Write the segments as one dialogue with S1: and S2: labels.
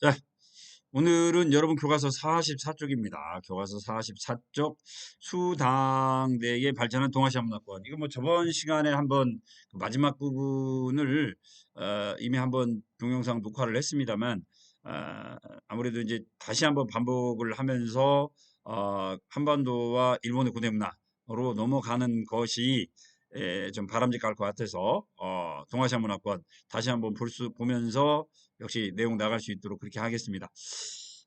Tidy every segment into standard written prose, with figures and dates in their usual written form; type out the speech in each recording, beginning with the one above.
S1: 자, 오늘은 여러분 교과서 44쪽입니다. 교과서 44쪽 수당대의 발전한 동아시아 문화권. 이거 뭐 저번 시간에 한번 그 마지막 부분을 이미 한번 동영상 녹화를 했습니다만 아무래도 이제 다시 한번 반복을 하면서 한반도와 일본의 고대 문화로 넘어가는 것이 좀 바람직할 것 같아서 동아시아 문화권 다시 한번 보면서 역시 내용 나갈 수 있도록 그렇게 하겠습니다.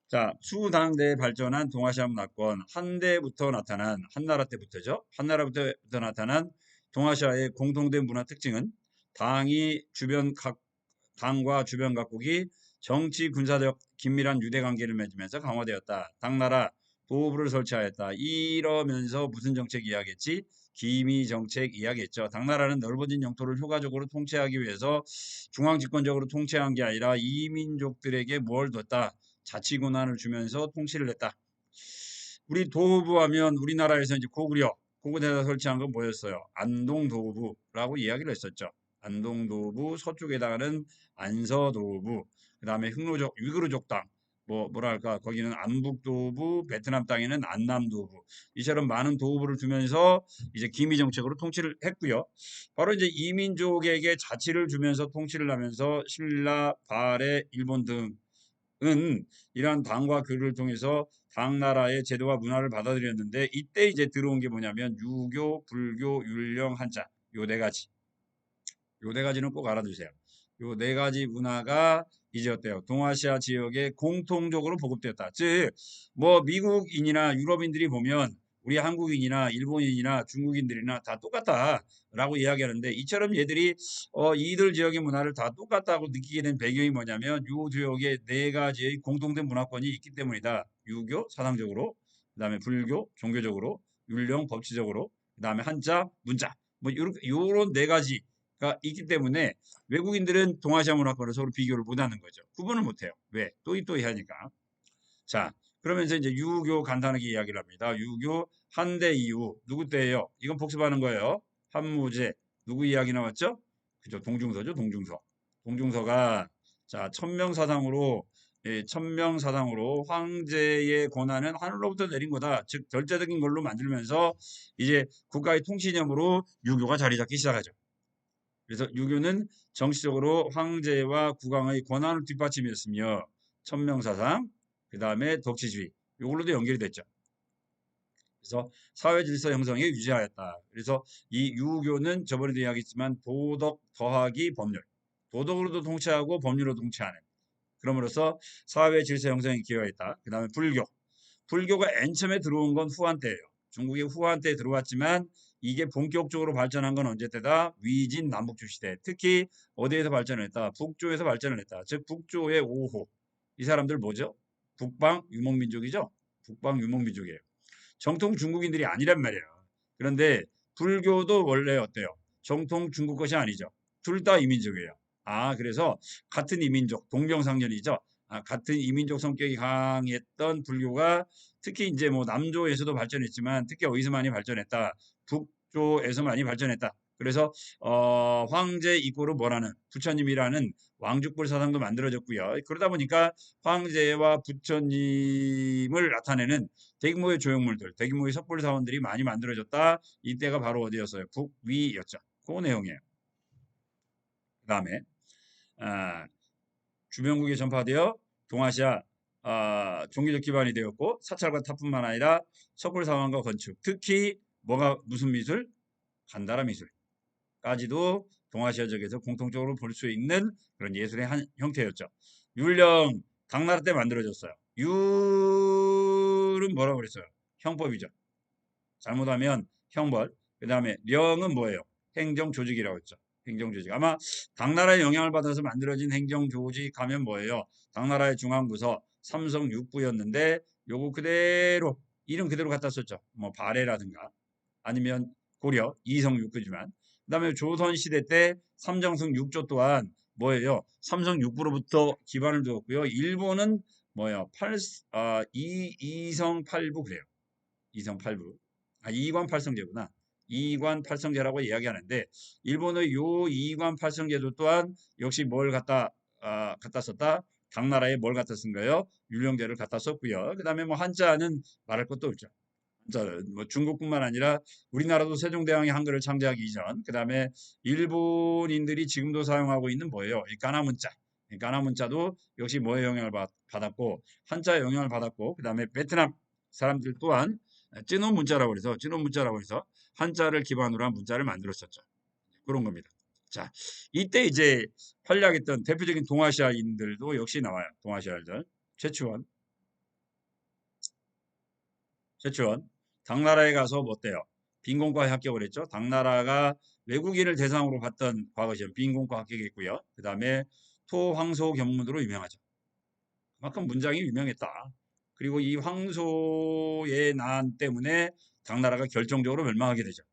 S1: 자, 수당대에 발전한 동아시아 문화권 한때부터 나타난 한나라 때부터죠. 한나라부터 나타난 동아시아의 공통된 문화 특징은 당과 주변 각국이 정치 군사적 긴밀한 유대 관계를 맺으면서 강화되었다. 당나라 도읍을 설치하였다. 이러면서 무슨 정책 이야기했지? 기미 정책 이야기했죠. 당나라는 넓어진 영토를 효과적으로 통치하기 위해서 중앙 집권적으로 통치한 게 아니라 이민족들에게 뭘 뒀다. 자치 권한을 주면서 통치를 했다. 우리 도읍부 하면 우리나라에서 이제 고구려에다 설치한 건 뭐였어요? 안동도읍부라고 이야기를 했었죠. 안동도읍부, 서쪽에다가는 안서도읍부, 그 다음에 위그르족 땅, 뭐랄까, 거기는 안북도읍부, 베트남 땅에는 안남도읍부, 이처럼 많은 도읍부를 두면서 이제 기미 정책으로 통치를 했고요. 바로 이제 이민족에게 자치를 주면서 통치를 하면서 신라, 발해, 일본 등은 이러한 당과 교류를 통해서 당나라의 제도와 문화를 받아들였는데 이때 이제 들어온 게 뭐냐면 유교, 불교, 율령, 한자 요 네 가지. 요 네 가지는 꼭 알아두세요. 요 네 가지 문화가 이제 어때요? 동아시아 지역에 공통적으로 보급되었다. 즉, 뭐 미국인이나 유럽인들이 보면 우리 한국인이나 일본인이나 중국인들이나 다 똑같다라고 이야기하는데 이처럼 얘들이 이들 지역의 문화를 다 똑같다고 느끼게 된 배경이 뭐냐면 요 지역에 네 가지의 공통된 문화권이 있기 때문이다. 유교 사상적으로, 그다음에 불교 종교적으로, 율령 법치적으로, 그다음에 한자 문자 뭐 요런 네 가지 가 있기 때문에 외국인들은 동아시아 문화권을 서로 비교를 못하는 거죠. 구분을 못해요. 왜? 또이또이하니까. 자, 그러면서 이제 유교 간단하게 이야기를 합니다. 유교 한대 이후 누구 때예요? 이건 복습하는 거예요. 한무제 누구 이야기 나왔죠? 그죠? 동중서죠. 동중서. 동중서가 자 천명사상으로 천명사상으로 황제의 권한은 하늘로부터 내린 거다. 즉 절대적인 걸로 만들면서 이제 국가의 통치념으로 유교가 자리 잡기 시작하죠. 그래서 유교는 정치적으로 황제와 국왕의 권한을 뒷받침했으며 천명사상, 그 다음에 덕치주의 이걸로도 연결이 됐죠. 그래서 사회 질서 형성에 유지하였다. 그래서 이 유교는 저번에도 이야기했지만 도덕 더하기 법률, 도덕으로도 통치하고 법률로 통치하는 그럼으로써 사회 질서 형성에 기여했다. 그 다음에 불교가 맨 처음에 들어온 건 후한 때예요. 중국의 후한 때에 들어왔지만 이게 본격적으로 발전한 건 언제 때다? 위진 남북주 시대. 특히 어디에서 발전했다? 북조에서 발전을 했다. 즉 북조의 5호. 이 사람들 뭐죠? 북방 유목민족이죠. 북방 유목민족이에요. 정통 중국인들이 아니란 말이에요. 그런데 불교도 원래 어때요? 정통 중국 것이 아니죠. 둘 다 이민족이에요. 그래서 같은 이민족, 동병상련이죠. 같은 이민족 성격이 강했던 불교가 특히 이제 뭐 남조에서도 발전했지만 특히 어디서 많이 발전했다. 북조에서 많이 발전했다. 그래서 황제 이꼬르 뭐라는 부처님이라는 왕족불 사상도 만들어졌고요. 그러다 보니까 황제와 부처님을 나타내는 대규모의 조형물들, 대규모의 섣불 사원들이 많이 만들어졌다. 이때가 바로 어디였어요? 북위였죠. 그 내용이에요. 그 다음에 주변국에 전파되어 동아시아 종교적 기반이 되었고 사찰과 탑뿐만 아니라 석굴 사원과 건축, 특히 무슨 미술? 간다라 미술까지도 동아시아 지역에서 공통적으로 볼 수 있는 그런 예술의 한 형태였죠. 율령 당나라 때 만들어졌어요. 율은 뭐라고 그랬어요? 형법이죠. 잘못하면 형벌. 그 다음에 령은 뭐예요? 행정조직이라고 했죠. 행정조직. 아마 당나라의 영향을 받아서 만들어진 행정조직 하면 뭐예요? 당나라의 중앙부서 삼성 육부였는데 요거 그대로 이름 그대로 갖다 썼죠. 뭐 발해라든가 아니면 고려 이성 육부지만 그다음에 조선 시대 때 삼정승 육조 또한 뭐예요? 삼성 육부로부터 기반을 두었고요. 일본은 뭐예요? 이성 팔부 그래요. 이성 팔부. 이관 팔성제구나. 이관 팔성제라고 이야기하는데 일본의 요 이관 팔성제도 또한 역시 뭘 갖다 썼다? 당나라에 뭘 갖다 쓴 거예요? 율령제를 갖다 썼고요. 그 다음에 뭐 한자는 말할 것도 없죠. 한자 뭐 중국뿐만 아니라 우리나라도 세종대왕이 한글을 창제하기 이전, 그 다음에 일본인들이 지금도 사용하고 있는 뭐예요? 이 까나문자. 이 까나문자도 역시 뭐의 영향을 받았고 한자의 영향을 받았고, 그 다음에 베트남 사람들 또한 찌노 문자라고 해서 한자를 기반으로 한 문자를 만들었었죠. 그런 겁니다. 자, 이때 이제 활약했던 대표적인 동아시아인들도 역시 나와요. 동아시아인들. 최치원. 당나라에 가서 뭐 어때요? 빈곤과에 합격을 했죠. 당나라가 외국인을 대상으로 봤던 과거 시험 빈곤과 합격했고요. 그 다음에 토황소 견문으로 유명하죠. 그만큼 문장이 유명했다. 그리고 이 황소의 난 때문에 당나라가 결정적으로 멸망하게 되죠.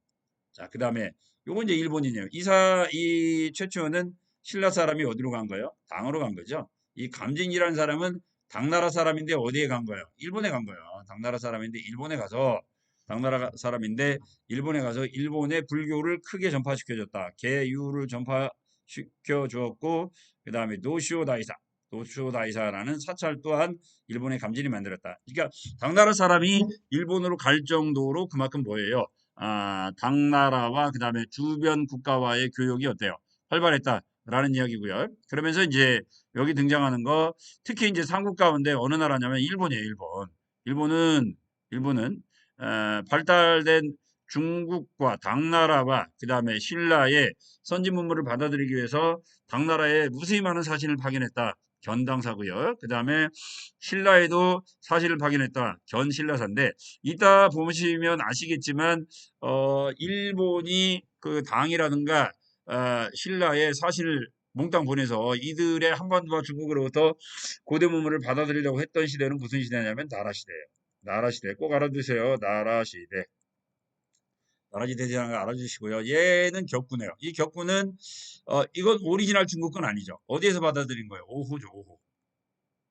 S1: 자, 그 다음에 요건 이제 일본인이에요. 이 최초는 신라 사람이 어디로 간 거예요? 당으로 간 거죠. 이 감진이라는 사람은 당나라 사람인데 어디에 간 거예요? 일본에 간 거예요. 당나라 사람인데 일본에 가서 당나라 사람인데 일본에 가서 일본의 불교를 크게 전파시켜줬다. 개유를 전파시켜 주었고, 그 다음에 노쇼다이사라는 사찰 또한 일본의 감진이 만들었다. 그러니까 당나라 사람이 일본으로 갈 정도로 그만큼 뭐예요? 당나라와 그 다음에 주변 국가와의 교역이 어때요? 활발했다라는 이야기고요. 그러면서 이제 여기 등장하는 거 특히 이제 삼국 가운데 어느 나라냐면 일본이에요. 일본은 발달된 중국과 당나라와 그 다음에 신라의 선진 문물을 받아들이기 위해서 당나라에 무수히 많은 사신을 파견했다. 견당사고요. 그 다음에 신라에도 사실을 파견했다. 견신라사인데 이따 보시면 아시겠지만 일본이 그 당이라든가 신라의 사실을 몽땅 보내서 이들의 한반도와 중국으로부터 고대 문물을 받아들이려고 했던 시대는 무슨 시대냐면 나라시대예요. 나라시대 꼭 알아두세요. 나라시대. 나라시대 대장을 알아주시고요. 얘는 격구네요. 이 격구는 이건 오리지널 중국 건 아니죠. 어디에서 받아들인 거예요? 오호죠.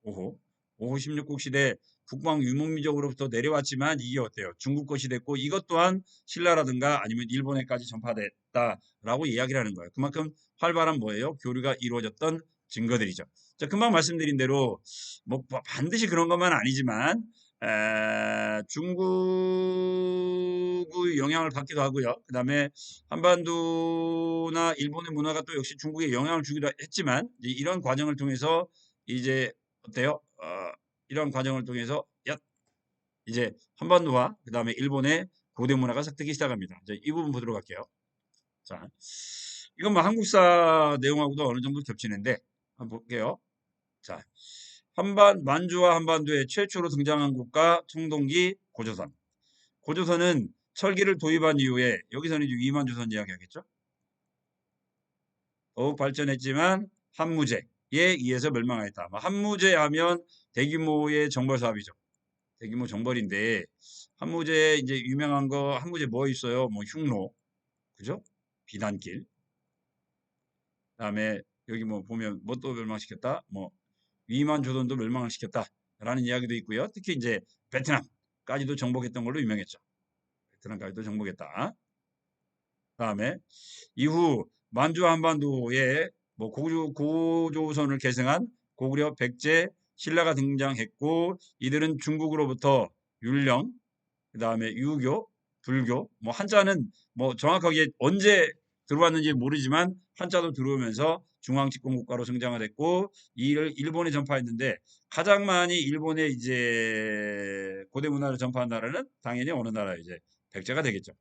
S1: 오호 16국 시대 북방 유목민족으로부터 내려왔지만 이게 어때요? 중국 것이 됐고 이것 또한 신라라든가 아니면 일본에까지 전파됐다라고 이야기를 하는 거예요. 그만큼 활발한 뭐예요? 교류가 이루어졌던 증거들이죠. 자, 금방 말씀드린 대로 뭐 반드시 그런 것만 아니지만 중국의 영향을 받기도 하고요. 그 다음에 한반도나 일본의 문화가 또 역시 중국에 영향을 주기도 했지만 이런 과정을 통해서 이제 어때요? 이런 과정을 통해서 이제 한반도와 그 다음에 일본의 고대 문화가 섞이기 시작합니다. 이제 이 부분 보도록 할게요. 자, 이건 뭐 한국사 내용하고도 어느 정도 겹치는데 한번 볼게요. 자, 만주와 한반도에 최초로 등장한 국가 청동기 고조선. 고조선은 철기를 도입한 이후에 여기서는 이제 위만조선 이야기하겠죠. 더욱 발전했지만 한무제에 의해서 멸망하였다. 한무제하면 대규모의 정벌 사업이죠. 대규모 정벌인데 한무제 이제 유명한 거 한무제 뭐 있어요? 뭐 흉노, 그죠? 비단길. 그다음에 여기 뭐 보면 뭐 또 멸망시켰다. 뭐 위만조선도 멸망을 시켰다라는 이야기도 있고요. 특히 이제 베트남까지도 정복했던 걸로 유명했죠. 베트남까지도 정복했다. 그다음에 이후 만주 한반도에 뭐 고조선을 계승한 고구려 백제 신라가 등장했고 이들은 중국으로부터 율령, 그다음에 유교, 불교, 뭐 한자는 뭐 정확하게 언제 들어왔는지 모르지만 한자도 들어오면서 중앙 집권 국가로 성장을 했고 이를 일본에 전파했는데 가장 많이 일본에 이제 고대 문화를 전파한 나라는 당연히 어느 나라 이제 백제가 되겠죠.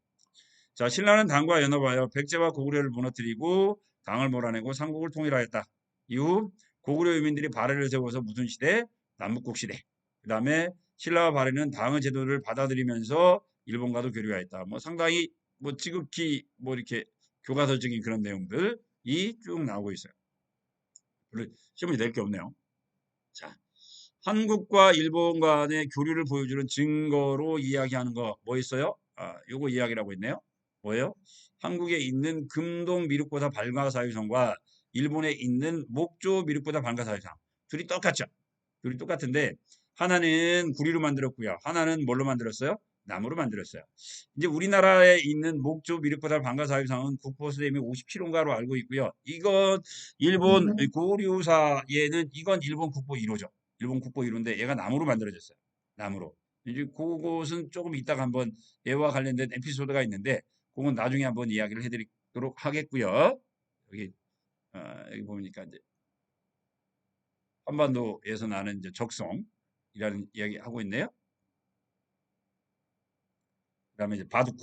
S1: 자, 신라는 당과 연합하여 백제와 고구려를 무너뜨리고 당을 몰아내고 삼국을 통일하였다. 이후 고구려 유민들이 발해를 세워서 무슨 시대? 남북국 시대. 그 다음에 신라와 발해는 당의 제도를 받아들이면서 일본과도 교류하였다. 뭐 상당히 뭐 지극히 뭐 이렇게 교과서적인 그런 내용들이 쭉 나오고 있어요. 시험이 될 게 없네요. 자, 한국과 일본 간의 교류를 보여주는 증거로 이야기하는 거 뭐 있어요? 요거 이야기라고 있네요. 뭐예요? 한국에 있는 금동 미륵보다 발가사유성과 일본에 있는 목조 미륵보다 발가사유성 둘이 똑같죠? 둘이 똑같은데 하나는 구리로 만들었고요. 하나는 뭘로 만들었어요? 나무로 만들었어요. 이제 우리나라에 있는 목조 미륵보살 방가사유상은 국보수렴이 57호인가로 알고 있고요. 이건 일본 고류사에는 이건 일본 국보 1호죠. 일본 국보 1호인데 얘가 나무로 만들어졌어요. 나무로. 이제 그것은 조금 이따가 한번 얘와 관련된 에피소드가 있는데 그건 나중에 한번 이야기를 해드리도록 하겠고요. 여기 여기 보니까 이제 한반도에서 나는 이제 적송이라는 이야기 하고 있네요. 그다음에 이제 바둑.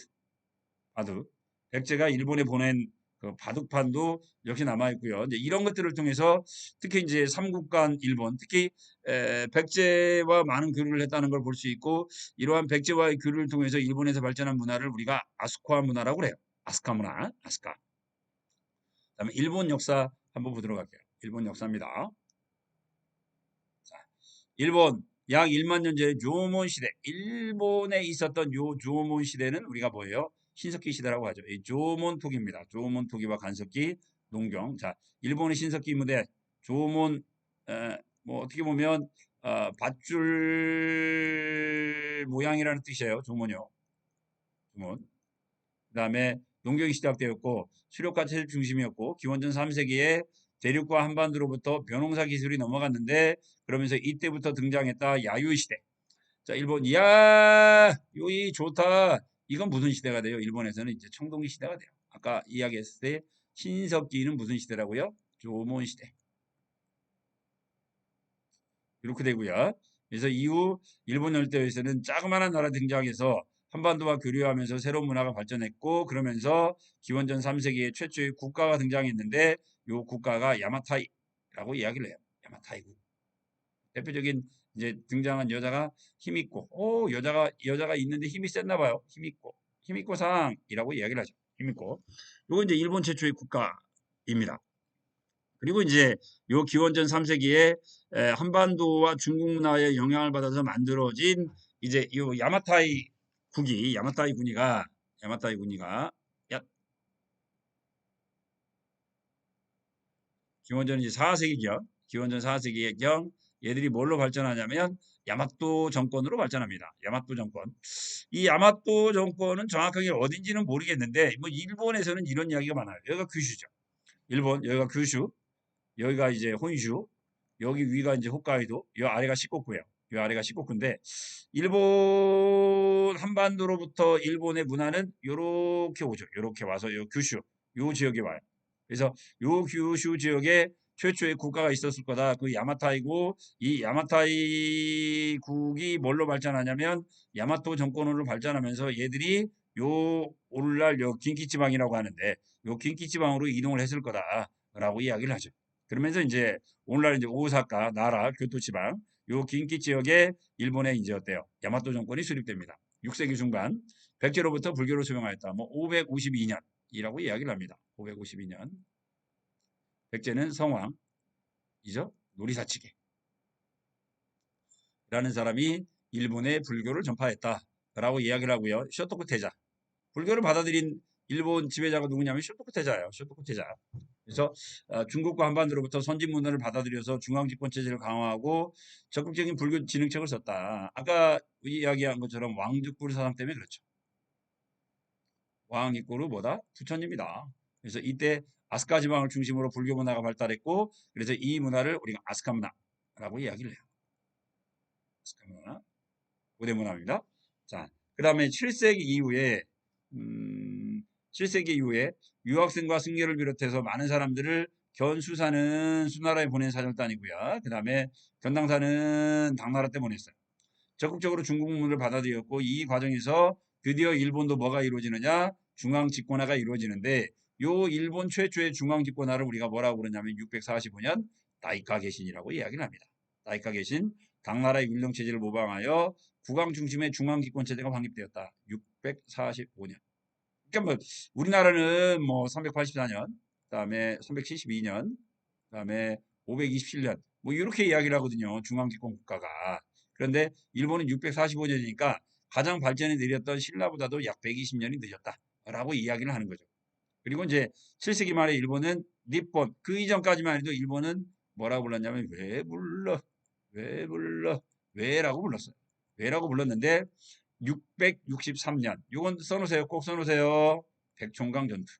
S1: 백제가 일본에 보낸 그 바둑판도 역시 남아 있고요. 이제 이런 것들을 통해서 특히 이제 삼국간 일본, 특히 백제와 많은 교류를 했다는 걸 볼 수 있고 이러한 백제와의 교류를 통해서 일본에서 발전한 문화를 우리가 아스카 문화라고 그래요. 아스카 문화, 아스카. 그다음에 일본 역사 한번 보도록 할게요. 일본 역사입니다. 일본 약 1만 년 전에 조몬 시대, 일본에 있었던 요 조몬 시대는 우리가 뭐예요? 신석기 시대라고 하죠. 이 조몬 토기입니다. 조몬 토기와 간석기, 농경. 자, 일본의 신석기 무대 조몬 뭐 어떻게 보면 밧줄 모양이라는 뜻이에요. 조몬요. 조몬. 그다음에 농경이 시작되었고 수렵과 채집 중심이었고 기원전 3세기에 대륙과 한반도로부터 벼농사 기술이 넘어갔는데 그러면서 이때부터 등장했다 야유 시대. 자, 일본 이야 요이 좋다. 이건 무슨 시대가 돼요? 일본에서는 이제 청동기 시대가 돼요. 아까 이야기했을 때 신석기는 무슨 시대라고요? 조몬 시대. 이렇게 되고요. 그래서 이후 일본 열도에서는 자그마한 나라 등장해서 한반도와 교류하면서 새로운 문화가 발전했고 그러면서 기원전 3세기에 최초의 국가가 등장했는데 이 국가가 야마타이라고 이야기를 해요. 야마타이국. 대표적인 이제 등장한 여자가 힘있고 여자가 있는데 힘이 셌나 봐요. 힘있고 상이라고 이야기를 하죠. 힘있고. 요거 이제 일본 최초의 국가입니다. 그리고 이제 요 기원전 3세기에 한반도와 중국 문화의 영향을 받아서 만들어진 이제 요 야마타이 군이가 기원전 이제 4세기경 기원전 4세기경 얘들이 뭘로 발전하냐면 야마토 정권으로 발전합니다. 야마토 정권. 이 야마토 정권은 정확하게 어딘지는 모르겠는데 뭐 일본에서는 이런 이야기가 많아요. 여기가 규슈죠. 일본 여기가 규슈. 여기가 이제 혼슈, 여기 위가 이제 홋카이도, 이 아래가 시코쿠예요. 이 아래가 시코쿠인데 일본 한반도로부터 일본의 문화는 요렇게 오죠. 요렇게 와서 요 규슈, 요 지역에 와요. 그래서 요 규슈 지역에 최초의 국가가 있었을 거다. 그 야마타이고 이 야마타이국이 뭘로 발전하냐면 야마토 정권으로 발전하면서 얘들이 요 오늘날 요 긴키지방이라고 하는데 요 긴키지방으로 이동을 했을 거다라고 이야기를 하죠. 그러면서 이제 오늘날 이제 오사카, 나라, 교토 지방, 요 긴키 지역에 일본의 이제 어때요? 야마토 정권이 수립됩니다. 6세기 중반, 백제로부터 불교를 수용하였다. 뭐 552년이라고 이야기를 합니다. 552년. 백제는 성왕이죠. 노리사치계라는 사람이 일본에 불교를 전파했다라고 이야기를 하고요. 쇼토쿠 태자. 불교를 받아들인 일본 지배자가 누구냐면 쇼토쿠 태자예요. 쇼토쿠 태자. 그래서 중국과 한반도로부터 선진 문화를 받아들여서 중앙집권 체제를 강화하고 적극적인 불교 진흥책을 썼다. 아까 이야기한 것처럼 왕족불 사상 때문에 그렇죠. 왕 이꼬르 뭐다? 부처님이다. 그래서 이때 아스카 지방을 중심으로 불교 문화가 발달했고 그래서 이 문화를 우리가 아스카 문화라고 이야기를 해요. 아스카 문화, 고대 문화입니다. 자, 그 다음에 7세기 이후에 7세기 이후에 유학생과 승려를 비롯해서 많은 사람들을 견수사는 수나라에 보낸 사절단이고요. 그 다음에 견당사는 당나라 때 보냈어요. 적극적으로 중국 문을 받아들였고 이 과정에서 드디어 일본도 뭐가 이루어지느냐? 중앙 집권화가 이루어지는데 요 일본 최초의 중앙 집권화를 우리가 뭐라고 그러냐면 645년 다이카 개신이라고 이야기를 합니다. 다이카 개신 당나라의 율령 체제를 모방하여 국왕 중심의 중앙 집권 체제가 확립되었다. 645년. 그러니까 뭐 우리나라는 뭐 384년, 그다음에 372년, 그다음에 527년 뭐 이렇게 이야기를 하거든요. 중앙 집권 국가가. 그런데 일본은 645년이니까 가장 발전이 느렸던 신라보다도 약 120년이 늦었다라고 이야기를 하는 거죠. 그리고 이제 7세기 말에 일본은 니폰 그 이전까지만 해도 일본은 뭐라고 불렀냐면 왜 불러 왜라고 불렀어요. 왜라고 불렀는데 663년. 요건 써놓으세요. 꼭 써놓으세요. 백총강 전투.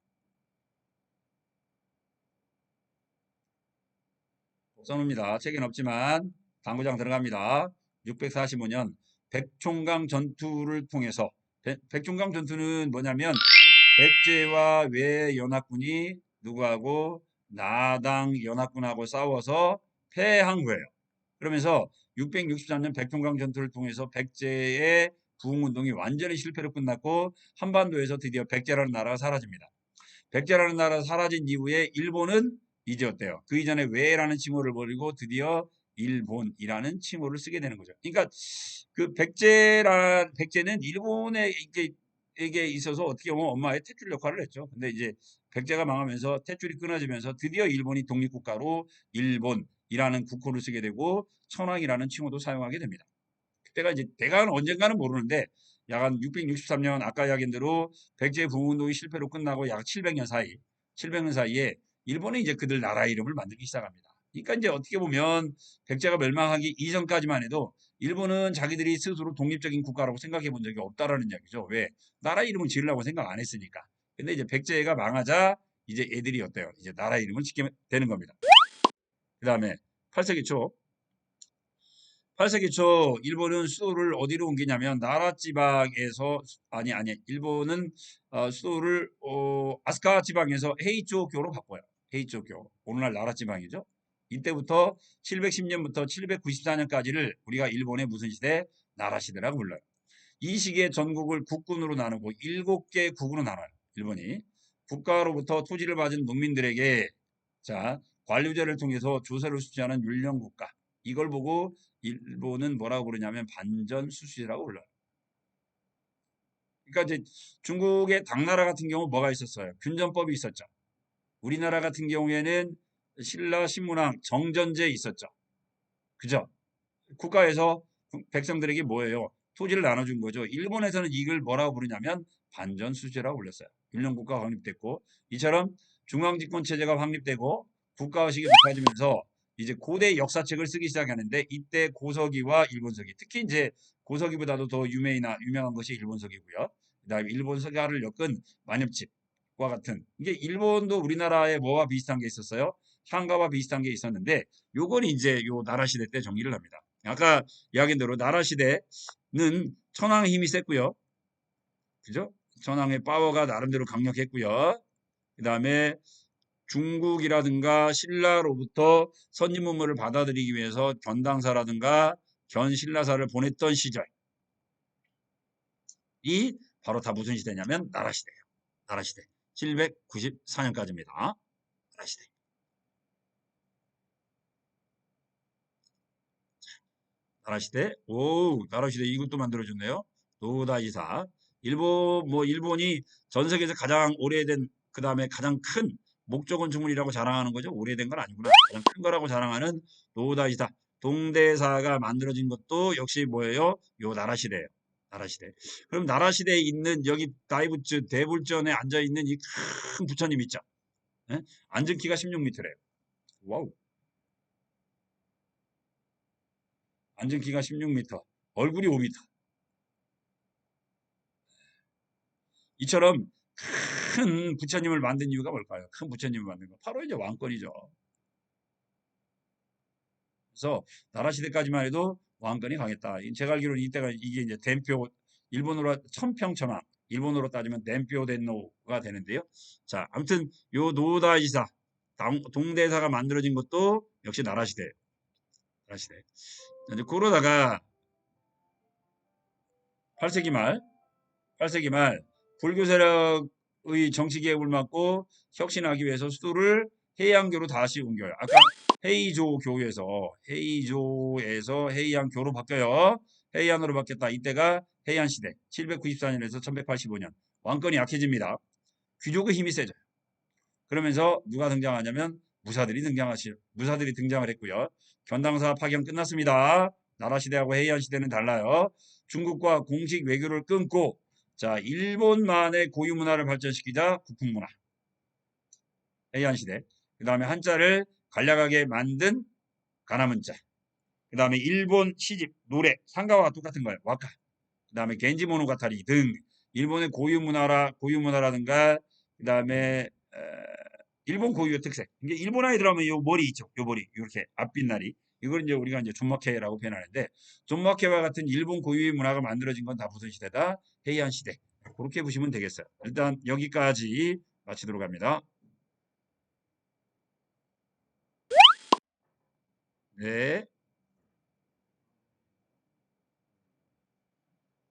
S1: 꼭 써놓습니다. 책엔 없지만 당구장 들어갑니다. 645년 백총강 전투를 통해서 백총강 전투는 뭐냐면 백제와 외연합군이 누구하고 나당 연합군하고 싸워서 패한 거예요. 그러면서 663년 백종강 전투를 통해서 백제의 부흥운동이 완전히 실패로 끝났고 한반도에서 드디어 백제라는 나라가 사라집니다. 백제라는 나라가 사라진 이후에 일본은 이제 어때요? 그 이전에 외라는 칭호를 버리고 드디어 일본이라는 칭호를 쓰게 되는 거죠. 그러니까 그 백제는 일본에 이게 있어서 어떻게 보면 엄마의 탯줄 역할을 했죠. 근데 이제 백제가 망하면서 탯줄이 끊어지면서 드디어 일본이 독립국가로 일본이라는 국호를 쓰게 되고 천황이라는 칭호도 사용하게 됩니다. 그때가 이제 대가는 언젠가는 모르는데 약 663년 아까 이야기한 대로 백제 부흥운동이 실패로 끝나고 약 700년 사이에 일본이 이제 그들 나라 이름을 만들기 시작합니다. 그러니까 이제 어떻게 보면 백제가 멸망하기 이전까지만 해도 일본은 자기들이 스스로 독립적인 국가라고 생각해 본 적이 없다라는 이야기죠. 왜? 나라 이름을 지으려고 생각 안 했으니까. 근데 이제 백제가 망하자 이제 애들이 어때요? 이제 나라 이름을 짓게 되는 겁니다. 그 다음에 8세기 초 8세기 초 일본은 수도를 어디로 옮기냐면 나라 지방에서 아니 일본은 수도를 아스카 지방에서 헤이초교로 바꿔요. 헤이초교. 오늘날 나라 지방이죠. 이때부터 710년부터 794년까지를 우리가 일본의 무슨 시대? 나라 시대라고 불러요. 이 시기에 전국을 국군으로 나누고 7개 국으로 나눠요. 일본이. 국가로부터 토지를 받은 농민들에게 자, 관료제를 통해서 조세를 수취하는 율령국가. 이걸 보고 일본은 뭐라고 부르냐면 반전수시라고 불러요. 그러니까 이제 중국의 당나라 같은 경우 뭐가 있었어요? 균전법이 있었죠. 우리나라 같은 경우에는 신라 신문왕 정전제 있었죠. 그죠? 국가에서 백성들에게 뭐예요? 토지를 나눠준 거죠. 일본에서는 이걸 뭐라고 부르냐면 반전수제라고 불렀어요. 율령국가가 확립됐고 이처럼 중앙집권 체제가 확립되고 국가의식이 높아지면서 이제 고대 역사책을 쓰기 시작하는데 이때 고서기와 일본서기 특히 이제 고서기보다도 더 유명한 것이 일본서기고요. 그다음에 일본서가를 엮은 만엽집과 같은 이게 일본도 우리나라에 뭐와 비슷한 게 있었어요? 향가와 비슷한 게 있었는데 요건 이제 요 나라 시대 때 정리를 합니다. 아까 이야기한 대로 나라 시대는 천황의 힘이 셌고요. 그죠? 천황의 파워가 나름대로 강력했고요. 그 다음에 중국이라든가 신라로부터 선진문물을 받아들이기 위해서 견당사라든가 견신라사를 보냈던 시절이 바로 다 무슨 시대냐면 나라 시대예요. 나라 시대. 794년까지입니다. 나라 시대. 나라시대. 오, 나라시대 이것도 만들어줬네요. 노다지사. 일본이 전 세계에서 가장 오래된, 그 다음에 가장 큰 목조 건축물이라고 자랑하는 거죠. 오래된 건 아니구나. 가장 큰 거라고 자랑하는 노다지사. 동대사가 만들어진 것도 역시 뭐예요? 요 나라시대예요. 나라시대. 그럼 나라시대에 있는 여기 다이부츠 대불전에 앉아있는 이 큰 부처님 있죠? 예? 앉은 키가 16m래요. 와우. 앉은 키가 16m. 얼굴이 5m. 이처럼 큰 부처님을 만든 이유가 뭘까요? 큰 부처님을 만든 거. 바로 이제 왕권이죠. 그래서 나라 시대까지만 해도 왕권이 강했다. 제가 알기로는 이때가 이게 이제 덴표, 일본어로 천평천왕, 일본어로 따지면 덴표 덴노가 되는데요. 자, 아무튼 요 노다지사, 동대사가 만들어진 것도 역시 나라 시대예요. 나라 시대. 이제 그러다가 8세기 말 8세기 말 불교 세력의 정치 개혁을 막고 혁신하기 위해서 수도를 해양교로 다시 옮겨요. 아까 헤이조에서 해양교로 바뀌어요. 해안으로 바뀌었다. 이때가 해안시대 794년에서 1185년 왕권이 약해집니다. 귀족의 힘이 세져요. 그러면서 누가 등장하냐면 무사들이 등장을 했고요. 견당사 파견 끝났습니다. 나라시대하고 해안시대는 달라요. 중국과 공식 외교를 끊고 자, 일본만의 고유 문화를 발전시키자 국풍문화. 해안시대. 그 다음에 한자를 간략하게 만든 가나문자. 그 다음에 일본 시집, 노래, 상가와 똑같은 거예요. 와카. 그다음에 겐지 모노가타리 등 일본의 고유 문화라든가 그다음에 일본 고유의 특색. 이게 일본 아이들 하면 요 머리 있죠. 요 머리 이렇게 앞빛날이 이걸 이제 우리가 이제 존마케라고 표현하는데 존마케와 같은 일본 고유의 문화가 만들어진 건 다 무슨 시대다? 헤이안 시대. 그렇게 보시면 되겠어요. 일단 여기까지 마치도록 합니다. 네.